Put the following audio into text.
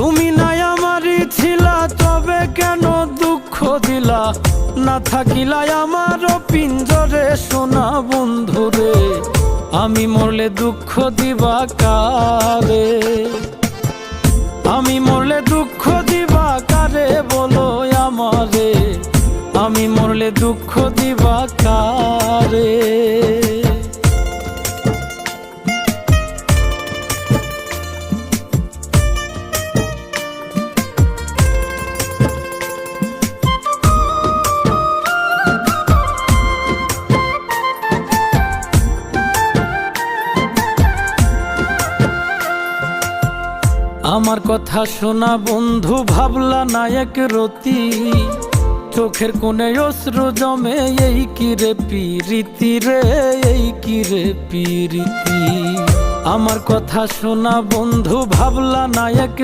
তুমি নাই আমারই ছিলা, তবে কেন দুঃখ দিলা? না থাকিলা আমার পিঞ্জরে সোনা বন্ধুরে, আমি মরলে দুঃখ দিবা কারে? আমি মরলে দুঃখ দিবা কারে বলো আমারে? আমি মরলে দুঃখ দিবা কারে? আমার কথা শোনা বন্ধু, ভাবলা না এক রতি, চোখের কোণে অশ্রু জমে, এই কি রে পিরিতি রে, এই কি রে পিরিতি। আমার কথা শোনা বন্ধু, ভাবলা না এক